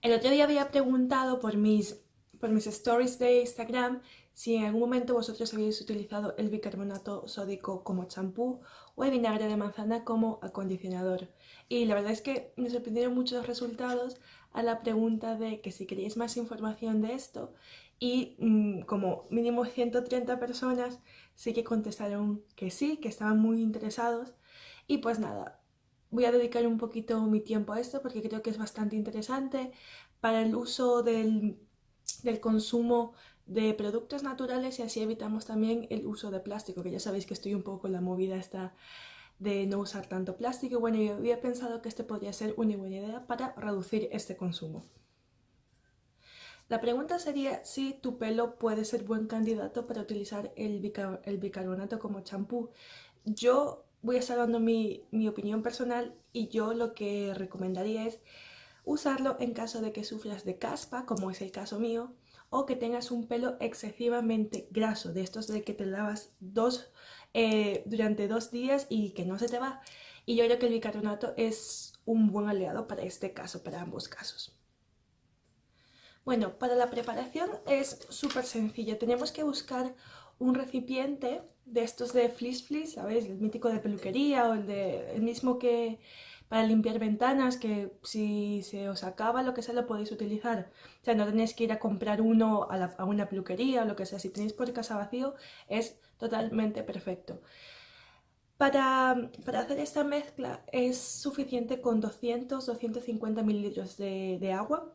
El otro día había preguntado por mis stories de Instagram si en algún momento vosotros habéis utilizado el bicarbonato sódico como champú o el vinagre de manzana como acondicionador. Y la verdad es que me sorprendieron muchos resultados a la pregunta de que si queréis más información de esto y como mínimo 130 personas sí que contestaron que sí, que estaban muy interesados. Y pues nada, voy a dedicar un poquito mi tiempo a esto porque creo que es bastante interesante para el uso del consumo de productos naturales y así evitamos también el uso de plástico, que ya sabéis que estoy un poco en la movida esta de no usar tanto plástico. Bueno, yo había pensado que este podría ser una buena idea para reducir este consumo. La pregunta sería si tu pelo puede ser buen candidato para utilizar el bicarbonato como champú. Yo voy a estar dando mi opinión personal y yo lo que recomendaría es usarlo en caso de que sufras de caspa, como es el caso mío, o que tengas un pelo excesivamente graso, de estos de que te lavas durante 2 días y que no se te va. Y yo creo que el bicarbonato es un buen aliado para este caso, para ambos casos. Bueno, para la preparación es súper sencillo. Tenemos que buscar un recipiente de estos de Flis Flis, ¿sabéis? El mítico de peluquería o el mismo que para limpiar ventanas, que si se os acaba lo que sea lo podéis utilizar. O sea, no tenéis que ir a comprar uno a una peluquería o lo que sea. Si tenéis por casa vacío es totalmente perfecto. Para hacer esta mezcla es suficiente con 200-250 mililitros de agua,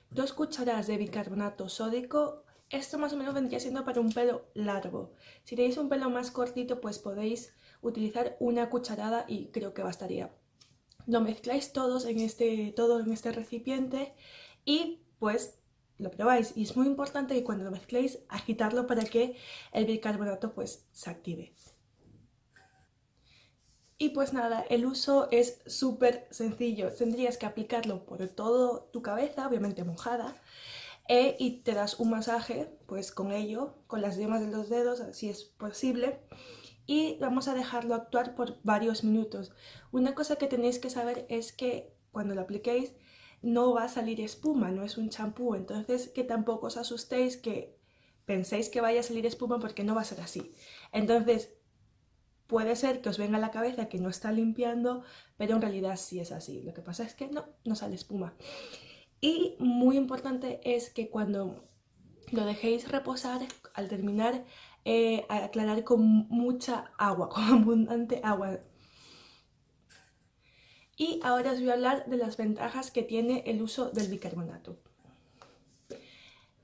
2 cucharadas de bicarbonato sódico. Esto más o menos vendría siendo para un pelo largo. Si tenéis un pelo más cortito, pues podéis utilizar 1 cucharada y creo que bastaría. Lo mezcláis todo en este recipiente y pues lo probáis. Y es muy importante que cuando lo mezcléis agitarlo para que el bicarbonato pues se active. Y pues nada, el uso es súper sencillo. Tendrías que aplicarlo por toda tu cabeza, obviamente mojada, y te das un masaje pues con ello, con las yemas de los dedos, si es posible, y vamos a dejarlo actuar por varios minutos. Una cosa que tenéis que saber es que cuando lo apliquéis no va a salir espuma, no es un champú, entonces que tampoco os asustéis que penséis que vaya a salir espuma porque no va a ser así. Entonces puede ser que os venga a la cabeza que no está limpiando, pero en realidad sí es así. Lo que pasa es que no sale espuma. Y muy importante es que cuando lo dejéis reposar, al terminar, aclarar con mucha agua, con abundante agua. Y ahora os voy a hablar de las ventajas que tiene el uso del bicarbonato.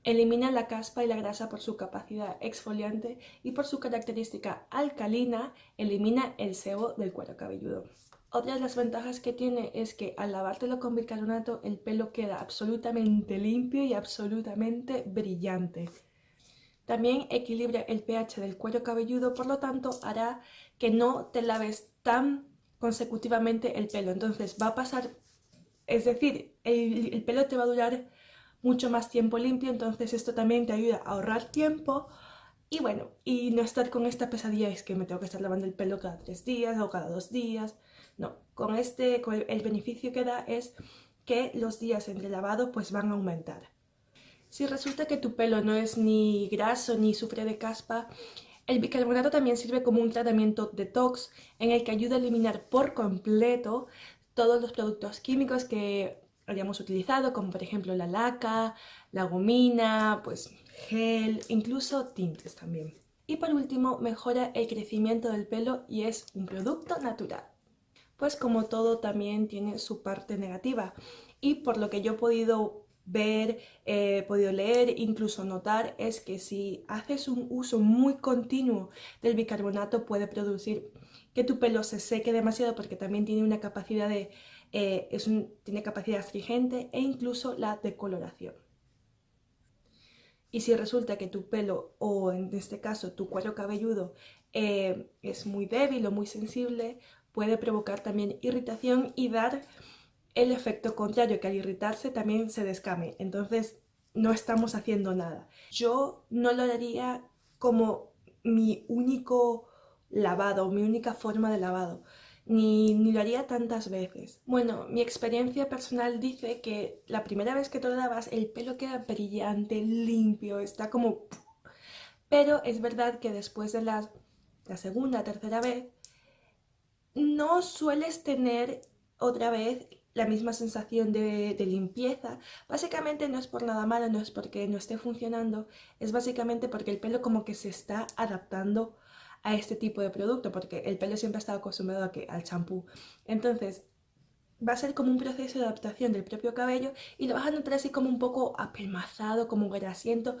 Elimina la caspa y la grasa por su capacidad exfoliante y por su característica alcalina, elimina el sebo del cuero cabelludo. Otra de las ventajas que tiene es que al lavártelo con bicarbonato el pelo queda absolutamente limpio y absolutamente brillante. También equilibra el pH del cuero cabelludo, por lo tanto hará que no te laves tan consecutivamente el pelo. Entonces va a pasar, es decir, el pelo te va a durar mucho más tiempo limpio, entonces esto también te ayuda a ahorrar tiempo y bueno, y no estar con esta pesadilla es que me tengo que estar lavando el pelo cada 3 días o cada 2 días. No, con el beneficio que da es que los días entre lavado pues van a aumentar. Si resulta que tu pelo no es ni graso ni sufre de caspa, el bicarbonato también sirve como un tratamiento detox en el que ayuda a eliminar por completo todos los productos químicos que hayamos utilizado, como por ejemplo la laca, la gomina, pues gel, incluso tintes también. Y por último, mejora el crecimiento del pelo y es un producto natural. Pues como todo también tiene su parte negativa. Y por lo que yo he podido ver, podido leer, incluso notar, es que si haces un uso muy continuo del bicarbonato puede producir que tu pelo se seque demasiado porque también tiene una capacidad tiene capacidad astringente e incluso la decoloración. Y si resulta que tu pelo, o en este caso tu cuero cabelludo, es muy débil o muy sensible, puede provocar también irritación y dar el efecto contrario, que al irritarse también se descame. Entonces no estamos haciendo nada. Yo no lo haría como mi único lavado, mi única forma de lavado. ni lo haría tantas veces. Bueno, mi experiencia personal dice que la primera vez que te lo lavas el pelo queda brillante, limpio, está como... Pero es verdad que después de la segunda, tercera vez, no sueles tener otra vez la misma sensación de limpieza. Básicamente no es por nada malo, no es porque no esté funcionando, es básicamente porque el pelo como que se está adaptando a este tipo de producto, porque el pelo siempre ha estado acostumbrado al champú. Entonces, va a ser como un proceso de adaptación del propio cabello y lo vas a notar así como un poco apelmazado, como grasiento,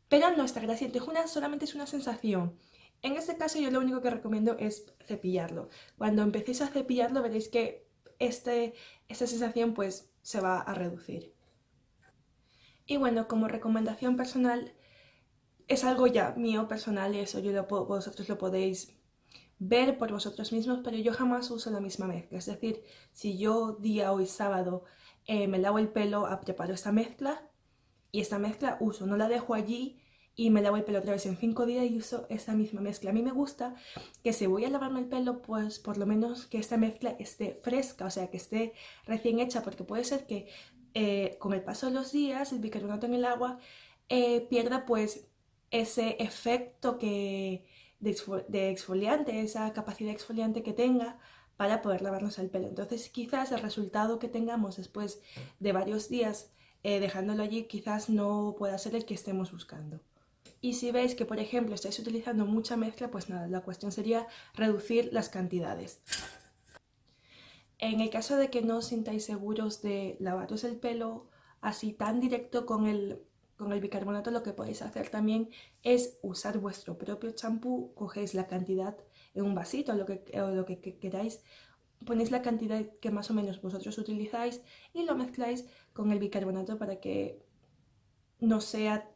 pero no está grasiento, solamente es una sensación. En este caso yo lo único que recomiendo es cepillarlo. Cuando empecéis a cepillarlo veréis que esta sensación pues se va a reducir. Y bueno, como recomendación personal, es algo ya mío personal y eso vosotros lo podéis ver por vosotros mismos, pero yo jamás uso la misma mezcla. Es decir, si yo día hoy sábado me lavo el pelo, preparo esta mezcla y esta mezcla uso, no la dejo allí y me lavo el pelo otra vez en 5 días y uso esta misma mezcla. A mí me gusta que si voy a lavarme el pelo, pues por lo menos que esta mezcla esté fresca, o sea, que esté recién hecha, porque puede ser que con el paso de los días el bicarbonato en el agua pierda pues ese efecto de exfoliante, esa capacidad exfoliante que tenga para poder lavarnos el pelo. Entonces quizás el resultado que tengamos después de varios días dejándolo allí quizás no pueda ser el que estemos buscando. Y si veis que, por ejemplo, estáis utilizando mucha mezcla, pues nada, la cuestión sería reducir las cantidades. En el caso de que no os sintáis seguros de lavaros el pelo así tan directo con el bicarbonato, lo que podéis hacer también es usar vuestro propio champú, cogéis la cantidad en un vasito o lo que queráis, ponéis la cantidad que más o menos vosotros utilizáis y lo mezcláis con el bicarbonato para que no sea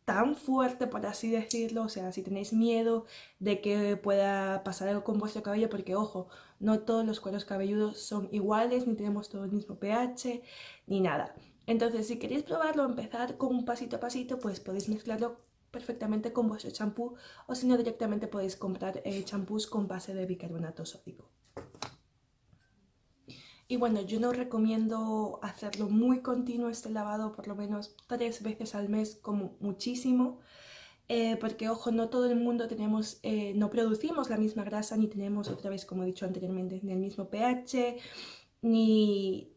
tan fuerte, por así decirlo. O sea, si tenéis miedo de que pueda pasar algo con vuestro cabello, porque ojo, no todos los cueros cabelludos son iguales, ni tenemos todo el mismo pH, ni nada. Entonces, si queréis probarlo, empezar con un pasito a pasito, pues podéis mezclarlo perfectamente con vuestro champú, o si no, directamente podéis comprar champús con base de bicarbonato sódico. Y bueno, yo no recomiendo hacerlo muy continuo este lavado, por lo menos 3 veces al mes como muchísimo, porque ojo, no todo el mundo no producimos la misma grasa, ni tenemos otra vez, como he dicho anteriormente, ni el mismo pH, ni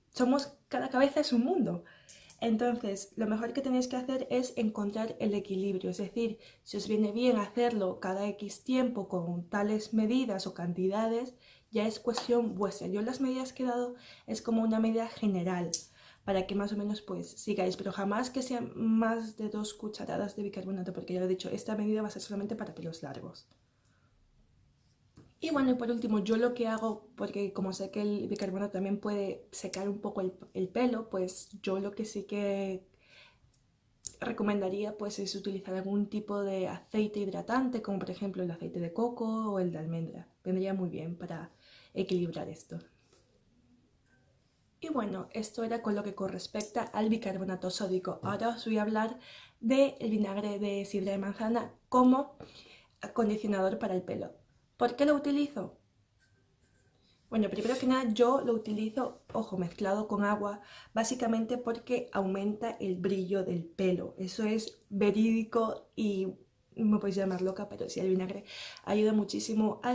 cada cabeza es un mundo. Entonces, lo mejor que tenéis que hacer es encontrar el equilibrio, es decir, si os viene bien hacerlo cada X tiempo con tales medidas o cantidades, ya es cuestión vuestra. Yo las medidas que he dado es como una medida general, para que más o menos pues sigáis, pero jamás que sean más de 2 cucharadas de bicarbonato, porque ya lo he dicho, esta medida va a ser solamente para pelos largos. Y bueno, y por último, yo lo que hago, porque como sé que el bicarbonato también puede secar un poco el pelo, pues yo lo que sí que recomendaría pues es utilizar algún tipo de aceite hidratante, como por ejemplo el aceite de coco o el de almendra. Vendría muy bien para equilibrar esto. Y bueno, esto era con lo que correspecta al bicarbonato sódico. Ahora os voy a hablar del vinagre de sidra de manzana como acondicionador para el pelo. ¿Por qué lo utilizo? Bueno, primero que nada yo lo utilizo, ojo, mezclado con agua, básicamente porque aumenta el brillo del pelo. Eso es verídico y me podéis llamar loca, pero sí, el vinagre ayuda muchísimo a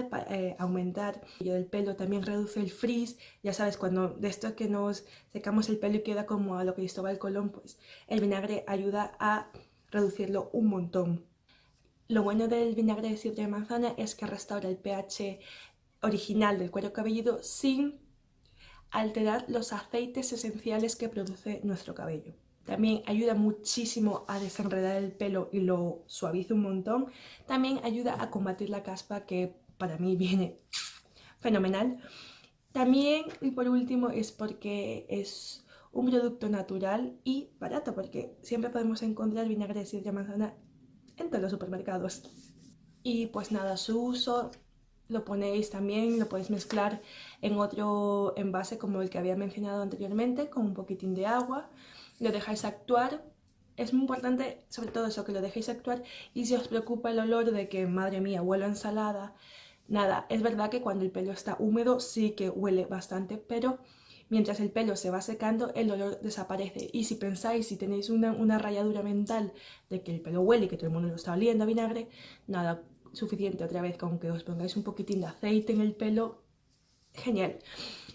aumentar el brillo del pelo. También reduce el frizz, ya sabes, cuando de esto que nos secamos el pelo y queda como a lo Cristóbal Colón, pues el vinagre ayuda a reducirlo un montón. Lo bueno del vinagre de sidra de manzana es que restaura el pH original del cuero cabelludo sin alterar los aceites esenciales que produce nuestro cabello. También ayuda muchísimo a desenredar el pelo y lo suaviza un montón. También ayuda a combatir la caspa, que para mí viene fenomenal. También, y por último, es porque es un producto natural y barato, porque siempre podemos encontrar vinagre de sidra de manzana en todos los supermercados. Y pues nada, su uso lo ponéis también, lo podéis mezclar en otro envase como el que había mencionado anteriormente, con un poquitín de agua, lo dejáis actuar. Es muy importante, sobre todo eso, que lo dejéis actuar, y si os preocupa el olor de que, madre mía, huele a ensalada, Nada, es verdad que cuando el pelo está húmedo sí que huele bastante, pero mientras el pelo se va secando el olor desaparece. Y si pensáis, si tenéis una rayadura mental de que el pelo huele y que todo el mundo lo está oliendo a vinagre, nada, suficiente otra vez con que os pongáis un poquitín de aceite en el pelo, genial.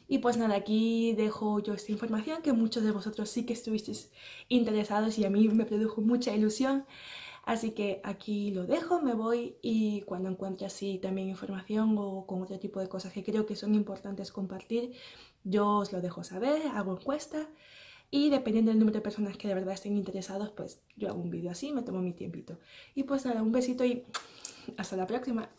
Y pues nada, aquí dejo yo esta información que muchos de vosotros sí que estuvisteis interesados y a mí me produjo mucha ilusión. Así que aquí lo dejo, me voy y cuando encuentre así también información o con otro tipo de cosas que creo que son importantes compartir, yo os lo dejo saber, hago encuesta y dependiendo del número de personas que de verdad estén interesados, pues yo hago un vídeo así, me tomo mi tiempito. Y pues nada, un besito y hasta la próxima.